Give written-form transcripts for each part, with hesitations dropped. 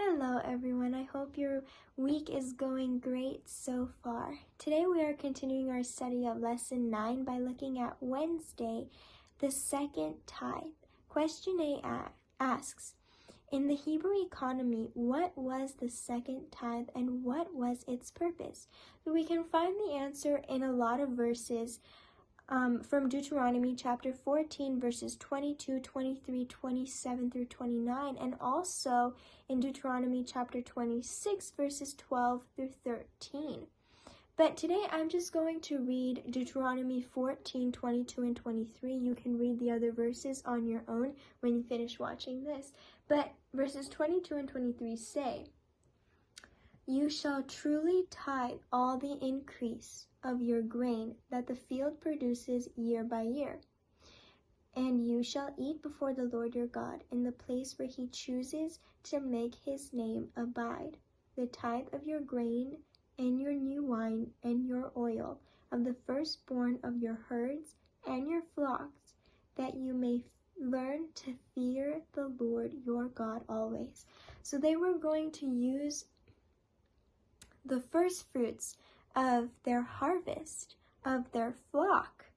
Hello everyone, I hope your week is going great so far. Today we are continuing our study of Lesson 9 by looking at Wednesday, the second tithe. Question A asks, in the Hebrew economy, what was the second tithe and what was its purpose? So we can find the answer in a lot of verses from Deuteronomy chapter 14 verses 22, 23, 27 through 29, and also in Deuteronomy chapter 26 verses 12 through 13. But today I'm just going to read Deuteronomy 14, 22, and 23. You can read the other verses on your own when you finish watching this. But verses 22 and 23 say, "You shall truly tithe all the increase of your grain that the field produces year by year. And you shall eat before the Lord your God in the place where he chooses to make his name abide, the tithe of your grain and your new wine and your oil, of the firstborn of your herds and your flocks, that you may learn to fear the Lord your God always." So they were going to use the first fruits of their harvest, of their flock,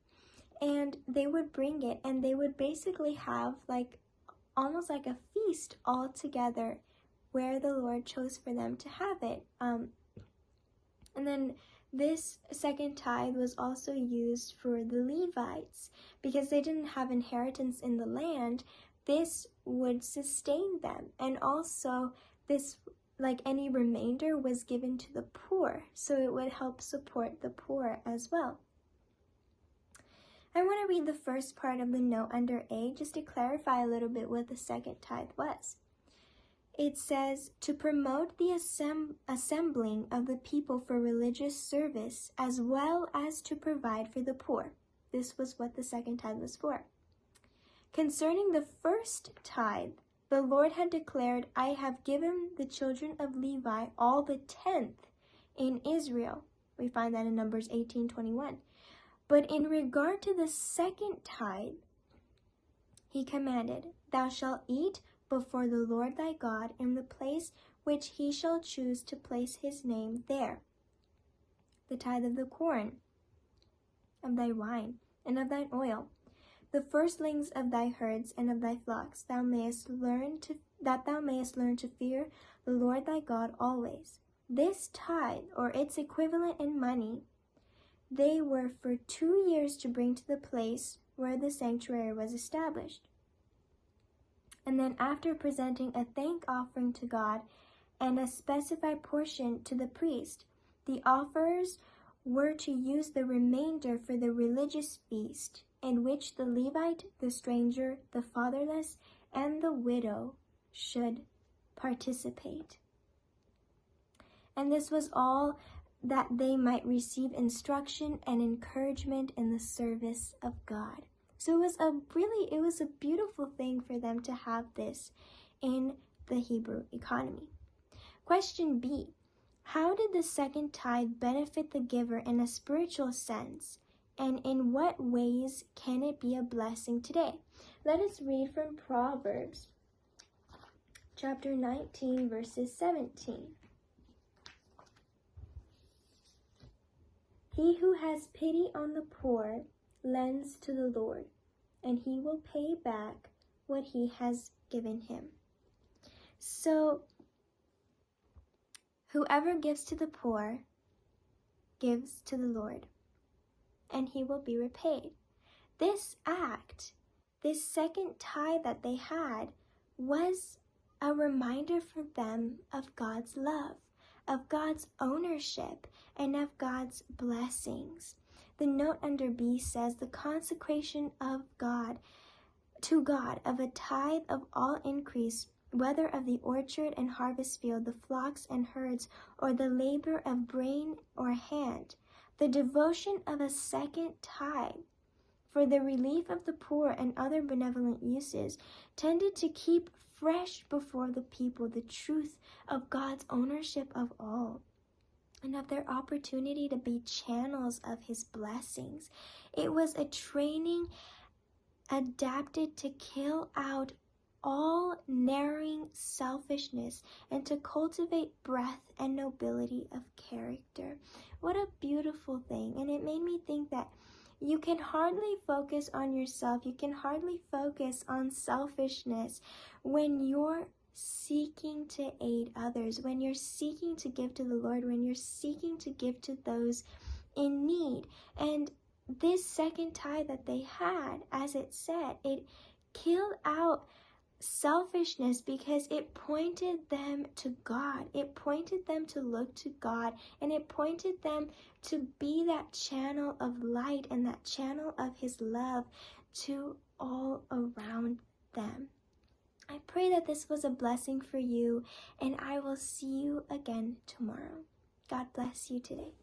and they would bring it, and they would basically have almost like a feast all together where the Lord chose for them to have it. And then this second tithe was also used for the Levites because they didn't have inheritance in the land. This would sustain them, and also this any remainder was given to the poor, so it would help support the poor as well. I want to read the first part of the note under A just to clarify a little bit what the second tithe was. It says, to promote the assembling of the people for religious service as well as to provide for the poor. This was what the second tithe was for. Concerning the first tithe, the Lord had declared, "I have given the children of Levi all the 10th in Israel." We find that in Numbers 18:21. But in regard to the second tithe, he commanded, "Thou shalt eat before the Lord thy God in the place which he shall choose to place his name there. The tithe of the corn, of thy wine, and of thine oil, the firstlings of thy herds and of thy flocks, that thou mayest learn to fear the Lord thy God always." This tithe, or its equivalent in money, they were for 2 years to bring to the place where the sanctuary was established. And then after presenting a thank offering to God and a specified portion to the priest, the offerers were to use the remainder for the religious feast, in which the Levite, the stranger, the fatherless, and the widow should participate. And this was all that they might receive instruction and encouragement in the service of God. So it was a beautiful thing for them to have this in the Hebrew economy. Question B, how did the second tithe benefit the giver in a spiritual sense? And in what ways can it be a blessing today? Let us read from Proverbs chapter 19, verses 17. "He who has pity on the poor lends to the Lord, and he will pay back what he has given him." So, whoever gives to the poor gives to the Lord, and he will be repaid. This act, this second tithe that they had, was a reminder for them of God's love, of God's ownership, and of God's blessings. The note under B says, the consecration of God to God of a tithe of all increase, whether of the orchard and harvest field, the flocks and herds, or the labor of brain or hand. The devotion of a second tithe for the relief of the poor and other benevolent uses tended to keep fresh before the people the truth of God's ownership of all and of their opportunity to be channels of his blessings. It was a training adapted to kill out all narrowing selfishness and to cultivate breadth and nobility of character. What a beautiful thing. And it made me think that you can hardly focus on yourself. You can hardly focus on selfishness when you're seeking to aid others, when you're seeking to give to the Lord, when you're seeking to give to those in need. And this second tithe that they had, as it said, it killed out selfishness because it pointed them to God. It pointed them to look to God, and it pointed them to be that channel of light and that channel of His love to all around them. I pray that this was a blessing for you, and I will see you again tomorrow. God bless you today.